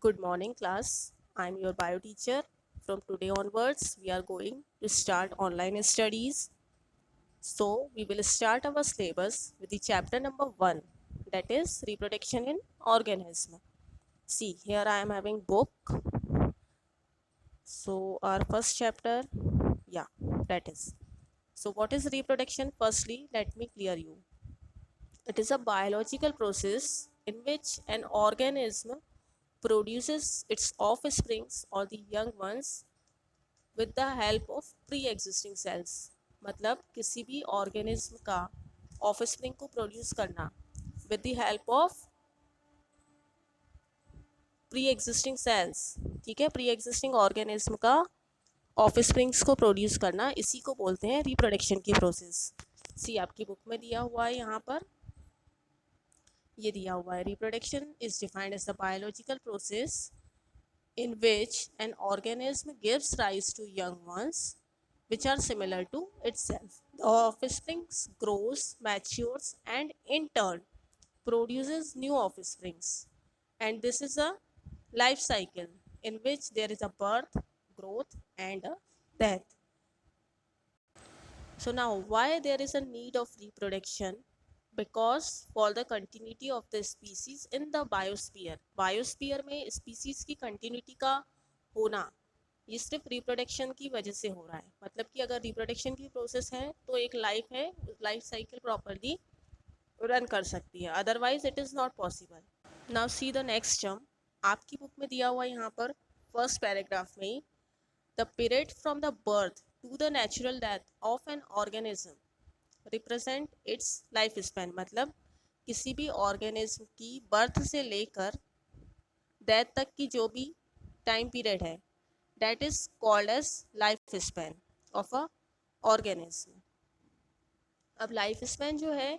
Good morning, class. I'm your bio teacher. From today onwards, we are going to start online studies. So, we will start our syllabus with the chapter number 1, that is reproduction in organism. See, here I am having book. So, our first chapter, yeah, that is. So, what is reproduction? Firstly, let me clear you. It is a biological process in which an organism produces its offsprings or the young ones with the help of pre existing cells. मतलब किसी भी organism का offspring को produce करना with the help of pre existing cells. ठीक है, pre existing organism का offsprings को प्रोड्यूस करना, इसी को बोलते हैं रिप्रोडक्शन की प्रोसेस. सी आपकी बुक में दिया हुआ है, यहाँ पर ये दिया हुआ है. Reproduction is defined as the biological process in which an organism gives rise to young ones which are similar to itself. The offspring grows, matures, and in turn produces new offsprings. And this is a life cycle in which there is a birth, growth, and a death. So now, why there is a need of reproduction? Because for the continuity of the species in the biosphere में species की continuity का होना ये सिर्फ reproduction की वजह से हो रहा है. मतलब कि अगर रिप्रोडक्शन की प्रोसेस है तो एक लाइफ है, लाइफ साइकिल प्रॉपरली रन कर सकती है, otherwise it is not possible. Now see the next term. आपकी बुक में दिया हुआ है यहाँ पर फर्स्ट पैराग्राफ में ही, the period from the birth to the natural death of an organism represent its life span. मतलब किसी भी ऑर्गेनिज्म की बर्थ से लेकर डेथ तक की जो भी टाइम पीरियड है, that is called as life span of a organism. अब लाइफ स्पैन जो है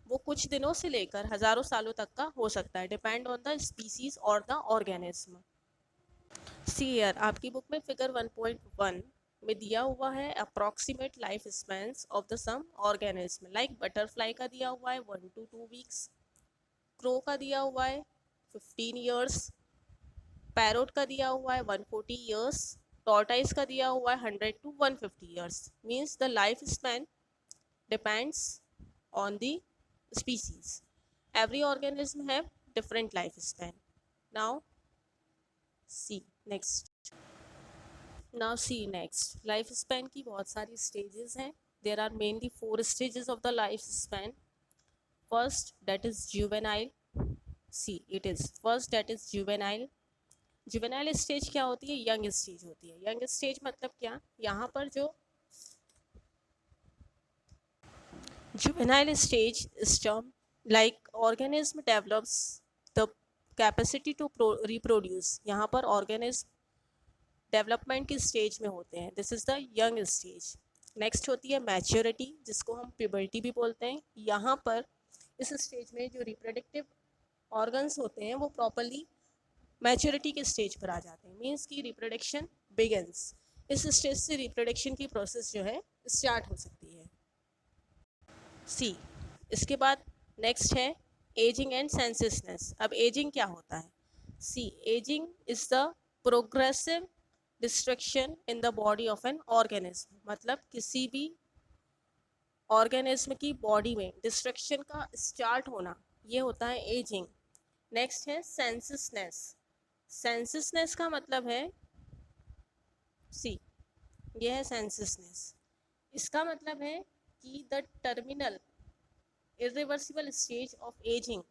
वो कुछ दिनों से लेकर हज़ारों सालों तक का हो सकता है, डिपेंड ऑन द स्पीसीज और द ऑर्गेनिज्म. सी हियर आपकी बुक में फिगर 1.1 में दिया हुआ है approximate life spans of the some organism. Like butterfly का दिया हुआ है 1 to 2 वीक्स, क्रो का दिया हुआ है 15 ईयर्स, पैरोट का दिया हुआ है 140 ईयर्स, टॉर्टाइस का दिया हुआ है 100 to 150 years. Means the life span depends on the species. Every organism have different life span. Now see next. Now see next. Life span की बहुत सारी स्टेजेस हैं. There are mainly 4 stages of the life span. First that is juvenile. See it is first that is juvenile. Juvenile stage क्या होती है? Young stage होती है. Young stage मतलब क्या? यहाँ पर जो juvenile stage is term like organism develops the capacity to reproduce. यहाँ पर ऑर्गेनिज्म डेवलपमेंट की स्टेज में होते हैं. This is the young stage. Next होती है मैच्योरिटी, जिसको हम प्यूबर्टी भी बोलते हैं. यहाँ पर इस स्टेज में जो रिप्रोडक्टिव ऑर्गन्स होते हैं वो प्रॉपरली मैच्योरिटी के स्टेज पर आ जाते हैं. मीन्स कि रिप्रोडक्शन बिगिंस. इस स्टेज से रिप्रोडक्शन की प्रोसेस जो है स्टार्ट हो सकती है. सी इसके बाद नेक्स्ट है एजिंग एंड सेंसिसनेस. अब एजिंग क्या होता है? See ageing is the progressive destruction in the body of an organism. मतलब किसी भी ऑर्गेनिज्म की बॉडी में डिस्ट्रक्शन का स्टार्ट होना, ये होता है एजिंग. नेक्स्ट है सेंसिसनेस. सेंसिसनेस का मतलब है सी ये है सेंसिसनेस. इसका मतलब है कि the terminal irreversible stage of ageing,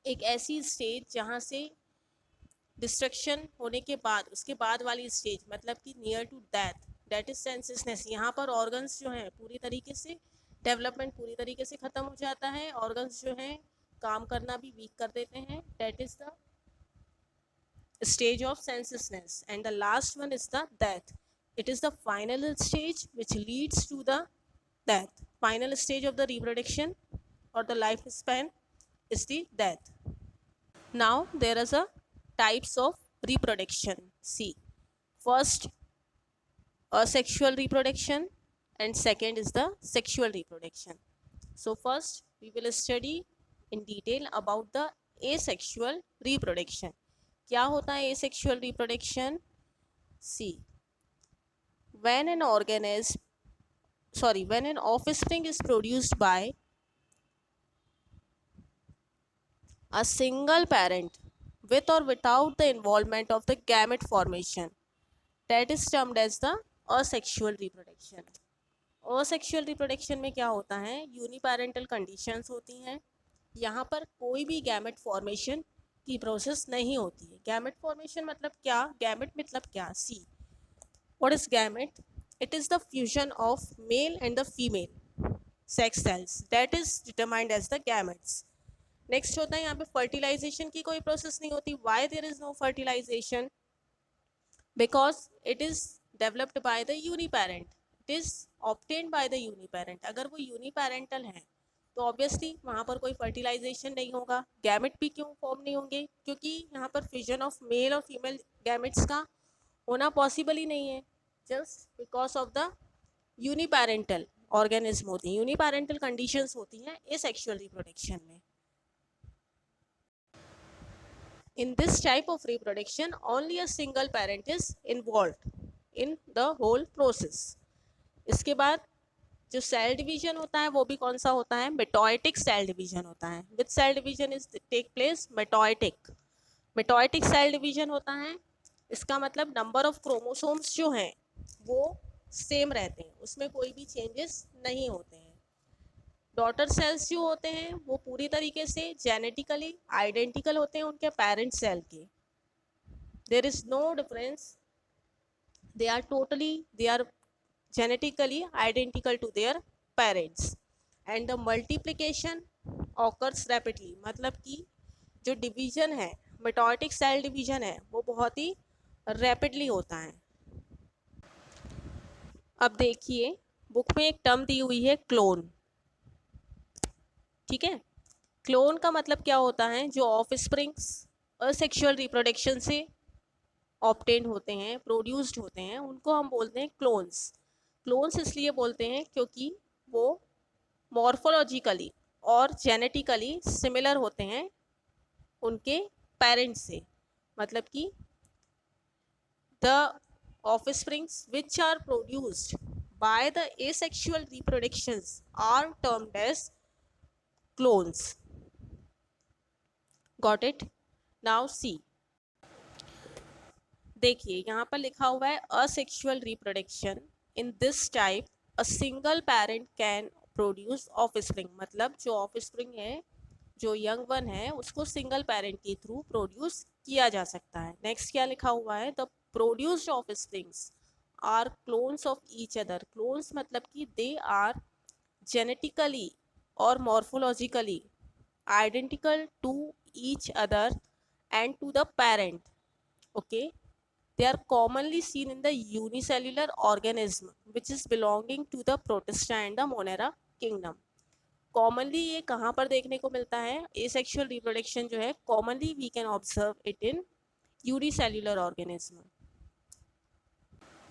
एक ऐसी स्टेज जहाँ से डिस्ट्रक्शन होने के बाद उसके बाद वाली स्टेज, मतलब कि near to death, that is senescence. यहाँ पर ऑर्गन्स जो हैं पूरी तरीके से डेवलपमेंट पूरी तरीके से ख़त्म हो जाता है. ऑर्गन्स जो हैं काम करना भी वीक कर देते हैं. That is the stage of senescence. And the last one is the death. It is the final stage which leads to the death. Final stage of the reproduction or the life span is the death. Now there is a types of reproduction. See, first asexual reproduction and second is the sexual reproduction. So first we will study in detail about the asexual reproduction. क्या होता है asexual reproduction? See, when an organism when an offspring is produced by a single parent with or without the involvement of the gamete formation, that is termed as the asexual reproduction. Asexual reproduction में क्या होता है, uniparental conditions होती हैं, यहाँ पर कोई भी गैमेट फॉर्मेशन की प्रोसेस नहीं होती है. गैमेट फॉर्मेशन मतलब क्या, गैमेट मतलब क्या? See, what is gamete? It is the fusion of male and the female sex cells, that is determined as the gametes. Next होता है यहाँ पे फर्टिलाइजेशन की कोई प्रोसेस नहीं होती. Why there is no fertilization? Because it is developed by the uniparent, it is obtained by the uniparent. अगर वो यूनिपेरेंटल है तो ऑब्वियसली वहाँ पर कोई फर्टिलाइजेशन नहीं होगा. गैमेट भी क्यों फॉर्म नहीं होंगे? क्योंकि यहाँ पर फ्यूजन ऑफ मेल और फीमेल गैमेट्स का होना पॉसिबल ही नहीं है, just because of the uniparental organism होती हैं, यूनिपेरेंटल कंडीशंस होती हैं एसेक्सुअल रिप्रोडक्शन में. In this type of reproduction, only a single parent is involved in the whole process. इसके बाद जो सेल डिवीजन होता है वो भी कौन सा होता है? मेटोइटिक सेल डिवीजन होता है. Which cell division is take place? Mitotic. Mitotic cell division होता है. इसका मतलब नंबर ऑफ क्रोमोसोम्स जो हैं वो सेम रहते हैं, उसमें कोई भी चेंजेस नहीं होते हैं. डॉटर सेल्स जो होते हैं वो पूरी तरीके से जेनेटिकली आइडेंटिकल होते हैं उनके पेरेंट सेल के. There is no difference, they are genetically identical to their parents, and the multiplication occurs rapidly. मतलब कि जो डिवीजन है, मेटोइटिक सेल डिवीजन है, वो बहुत ही रैपिडली होता है. अब देखिए बुक में एक टर्म दी हुई है क्लोन. ठीक है, क्लोन का मतलब क्या होता है? जो ऑफस्प्रिंग्स असेक्सुअल रिप्रोडक्शन से ऑब्टेन होते हैं, प्रोड्यूस्ड होते हैं, उनको हम बोलते हैं क्लोन्स. क्लोन्स इसलिए बोलते हैं क्योंकि वो मॉर्फोलॉजिकली और जेनेटिकली सिमिलर होते हैं उनके पेरेंट्स से. मतलब कि the offsprings which are produced by the asexual reproductions are termed as clones. Got it? Now see, देखिए यहाँ पर लिखा हुआ है asexual reproduction. In this type a single parent can produce offspring. मतलब जो ऑफस्प्रिंग है, जो यंग वन है, उसको सिंगल पेरेंट के थ्रू प्रोड्यूस किया जा सकता है. नेक्स्ट क्या लिखा हुआ है? The produced offsprings are clones of each other. Clones मतलब कि they are genetically or morphologically identical to each other and to the parent. Okay, they are commonly seen in the unicellular organism which is belonging to the Protista and the Monera kingdom. Commonly ये कहाँ पर देखने को मिलता है? Asexual reproduction जो है commonly we can observe it in unicellular organism.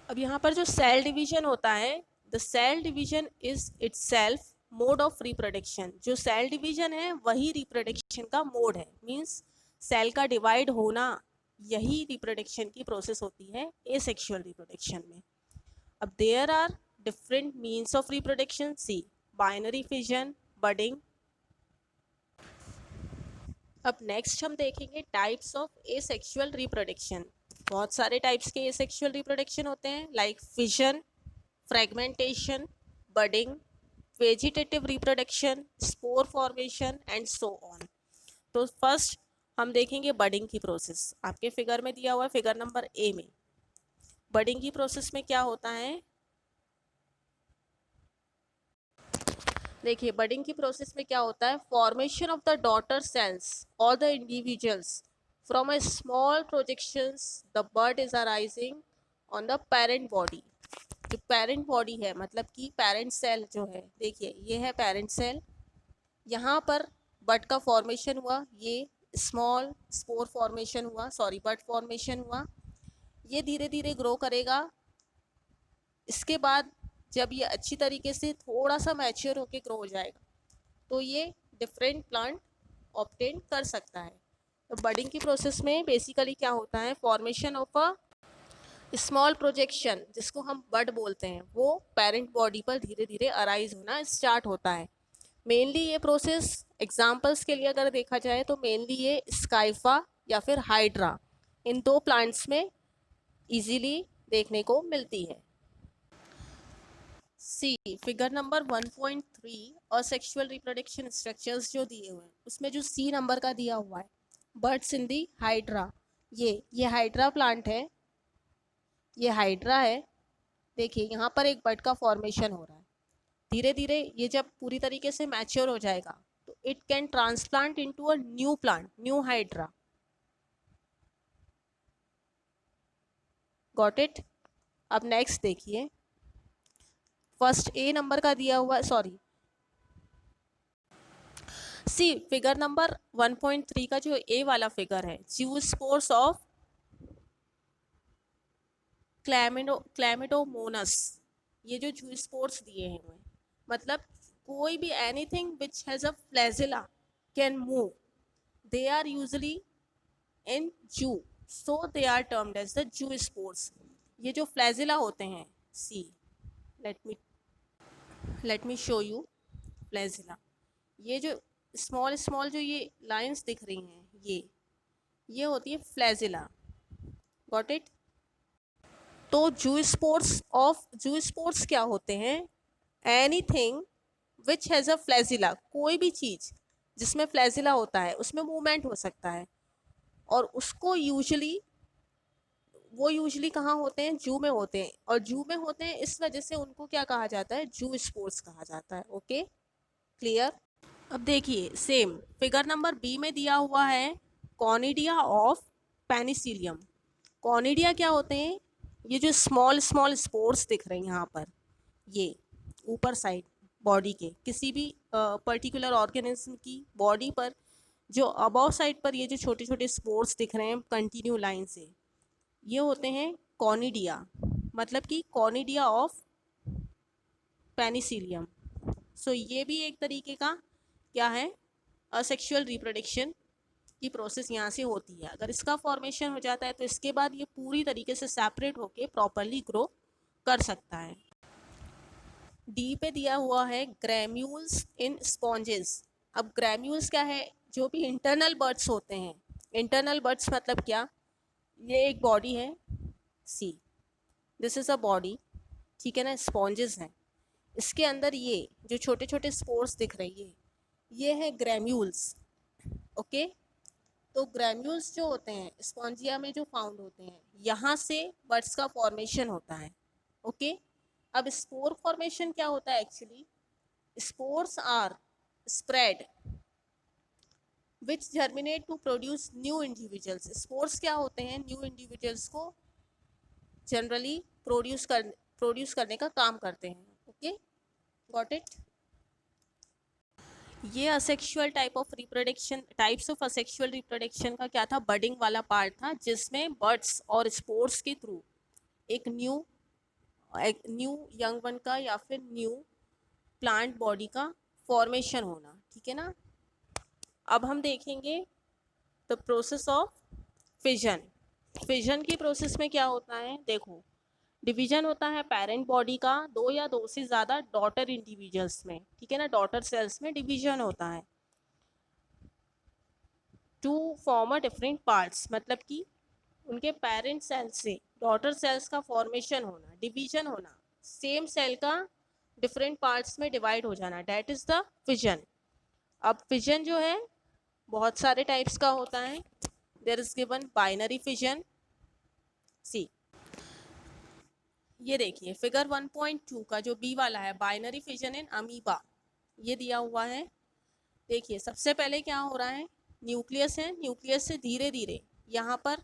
अब यहाँ पर जो सेल डिवीजन होता है, the cell division is itself mode of reproduction. जो सेल डिवीजन है वही रिप्रोडक्शन का मोड है. मींस सेल का डिवाइड होना, यही रिप्रोडक्शन की प्रोसेस होती है एसेक्सुअल रिप्रोडक्शन में. अब there are different means of reproduction. See, binary fission, budding. अब नेक्स्ट हम देखेंगे टाइप्स ऑफ एसेक्सुअल रिप्रोडक्शन. बहुत सारे टाइप्स के एसेक्सुअल रिप्रोडक्शन होते हैं, like fission, fragmentation, budding, vegetative reproduction, spore formation and so on. तो फर्स्ट हम देखेंगे बडिंग की प्रोसेस. आपके फिगर में दिया हुआ है, फिगर नंबर ए में. बडिंग की प्रोसेस में क्या होता है? देखिए बडिंग की प्रोसेस में क्या होता है? Formation of the daughter cells और the individuals from a small projections the bud is arising on the parent body. जो पेरेंट बॉडी है, मतलब कि पेरेंट सेल जो है, देखिए ये है पेरेंट सेल, यहाँ पर बड का फॉर्मेशन हुआ, ये स्मॉल स्पोर फॉर्मेशन हुआ, बड फॉर्मेशन हुआ. ये धीरे धीरे ग्रो करेगा. इसके बाद जब ये अच्छी तरीके से थोड़ा सा मैच्योर होकर ग्रो हो जाएगा तो ये डिफरेंट प्लांट ऑब्टेन कर सकता है. तो बडिंग की प्रोसेस में बेसिकली क्या होता है, formation of a small projection, जिसको हम बड बोलते हैं, वो पेरेंट बॉडी पर धीरे धीरे अराइज होना स्टार्ट होता है। मेनली ये प्रोसेस एग्जांपल्स के लिए अगर देखा जाए तो मेनली ये स्काइफा या फिर हाइड्रा, इन दो प्लांट्स में इजीली देखने को मिलती है। सी फिगर नंबर 1.3 और सेक्सुअल रिप्रोडक्शन स्ट्रक्चर्स जो दिए हुए हैं, उसमें जो सी नंबर का दिया हुआ है, बर्ड्स इन दी हाइड्रा, ये हाइड्रा प्लांट है, ये हाइड्रा है। देखिए यहाँ पर एक बर्ड का फॉर्मेशन हो रहा है। धीरे धीरे ये जब पूरी तरीके से मैच्योर हो जाएगा तो it can transplant into a new plant, new hydra. Got it. अब नेक्स्ट देखिए, फर्स्ट ए नंबर का दिया हुआ, सॉरी सी फिगर नंबर 1.3 का जो ए वाला फिगर है, ज़ूस्पोर्स ऑफ क्लैमिडोमोनस, ये जो ज़ूस्पोर्स दिए हैं हुए, मतलब कोई भी anything which has a flagella can move, they are usually in zoo, so they are termed as the zoospores. ये जो फ्लैजिला होते हैं, see let me show you flagella. ये जो स्मॉल स्मॉल जो ये लाइंस दिख रही हैं, ये होती है फ्लैजिला। Got it. तो जूस्पोर्स क्या होते हैं, anything which has a flagella, कोई भी चीज़ जिसमें फ्लैजिला होता है उसमें मूवमेंट हो सकता है, और उसको यूजुअली कहाँ होते हैं, जू में होते हैं, और जू में होते हैं इस वजह से उनको क्या कहा जाता है, जू स्पोर्ट्स कहा जाता है। Okay, clear. अब देखिए सेम फिगर नंबर बी में दिया हुआ है कॉनिडिया ऑफ पेनिसिलियम। कॉनिडिया क्या होते हैं, ये जो स्मॉल स्मॉल स्पोर्स दिख रहे हैं यहाँ पर, ये ऊपर साइड बॉडी के किसी भी पर्टिकुलर ऑर्गेनिज्म की बॉडी पर जो अबव साइड पर ये जो छोटे छोटे स्पोर्स दिख रहे हैं कंटिन्यू लाइन से, ये होते हैं कॉनिडिया, मतलब कि कॉनिडिया ऑफ पेनिसिलियम। सो ये भी एक तरीके का क्या है, असेक्सुअल रिप्रोडक्शन की प्रोसेस यहाँ से होती है। अगर इसका फॉर्मेशन हो जाता है तो इसके बाद ये पूरी तरीके से सेपरेट होके प्रॉपरली ग्रो कर सकता है। डी पे दिया हुआ है ग्रैम्यूल्स इन स्पॉन्जेस। अब ग्रैम्यूल्स क्या है, जो भी इंटरनल बर्ड्स होते हैं, इंटरनल बर्ड्स मतलब क्या, ये एक बॉडी है, see this is a body, ठीक है ना, स्पॉन्जेस हैं, इसके अंदर ये जो छोटे छोटे स्पोर्स दिख रही है, ये है ग्रैम्यूल्स। ओके, तो ग्रैन्यूल्स जो होते हैं स्पॉन्जिया में जो फाउंड होते हैं, यहाँ से बर्ड्स का फॉर्मेशन होता है। ओके, अब स्पोर फॉर्मेशन क्या होता है, actually spores are spread which germinate to produce new individuals. Spores क्या होते हैं, न्यू इंडिविजुअल्स को जनरली प्रोड्यूस करने का काम करते हैं। Okay, got it. ये asexual types of asexual reproduction का क्या था, बडिंग वाला पार्ट था, जिसमें बर्ड्स और स्पोर्स के थ्रू एक न्यू यंग वन का या फिर न्यू प्लांट बॉडी का फॉर्मेशन होना, ठीक है ना। अब हम देखेंगे the process of fission. Fission की प्रोसेस में क्या होता है, देखो डिवीजन होता है पेरेंट बॉडी का दो या दो से ज़्यादा डॉटर इंडिविजुअल्स में, ठीक है ना, डॉटर सेल्स में डिवीजन होता है to form a different parts, मतलब कि उनके पेरेंट सेल से डॉटर सेल्स का फॉर्मेशन होना, डिवीजन होना, सेम सेल का डिफरेंट पार्ट्स में डिवाइड हो जाना, डैट इज़ द फिजन। अब फिजन जो है बहुत सारे टाइप्स का होता है। There is given binary fission. See ये देखिए फिगर 1.2 का जो बी वाला है, बाइनरी फिजन इन अमीबा, ये दिया हुआ है। देखिए सबसे पहले क्या हो रहा है, न्यूक्लियस है, न्यूक्लियस से धीरे धीरे यहाँ पर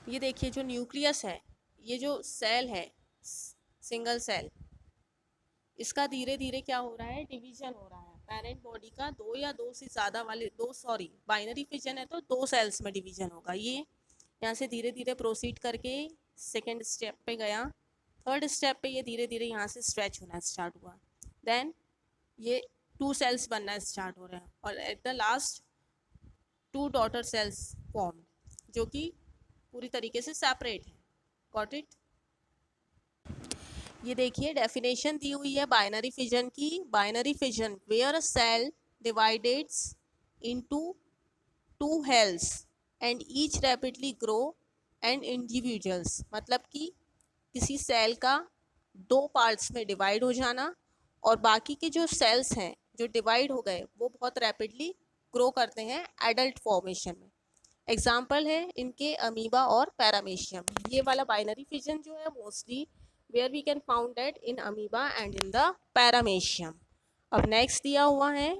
ये देखिए जो न्यूक्लियस है, ये जो सेल है सिंगल सेल, इसका धीरे धीरे क्या हो रहा है, डिवीजन हो रहा है पेरेंट बॉडी का दो या दो से ज़्यादा वाले, दो सॉरी बाइनरी फिजन है तो दो सेल्स में डिवीजन होगा। ये यहाँ से धीरे धीरे प्रोसीड करके सेकेंड स्टेप पे गया, थर्ड स्टेप पे ये धीरे धीरे यहाँ से स्ट्रेच होना स्टार्ट हुआ, देन ये टू सेल्स बनना स्टार्ट हो रहे हैं, और at the last 2 daughter cells form, जो कि पूरी तरीके से सेपरेट है। Got it? ये देखिए डेफिनेशन दी हुई है बाइनरी फिजन की। Binary fission where a cell divides into 2 halves and each rapidly grow and individuals, मतलब कि किसी सेल का 2 पार्ट्स में डिवाइड हो जाना और बाकी के जो सेल्स हैं जो डिवाइड हो गए वो बहुत रैपिडली ग्रो करते हैं एडल्ट फॉर्मेशन में। एग्जाम्पल है इनके अमीबा और पैरामीशियम। ये वाला बाइनरी फिजन जो है mostly where we can found that in amoeba and in the paramecium. अब नेक्स्ट दिया हुआ है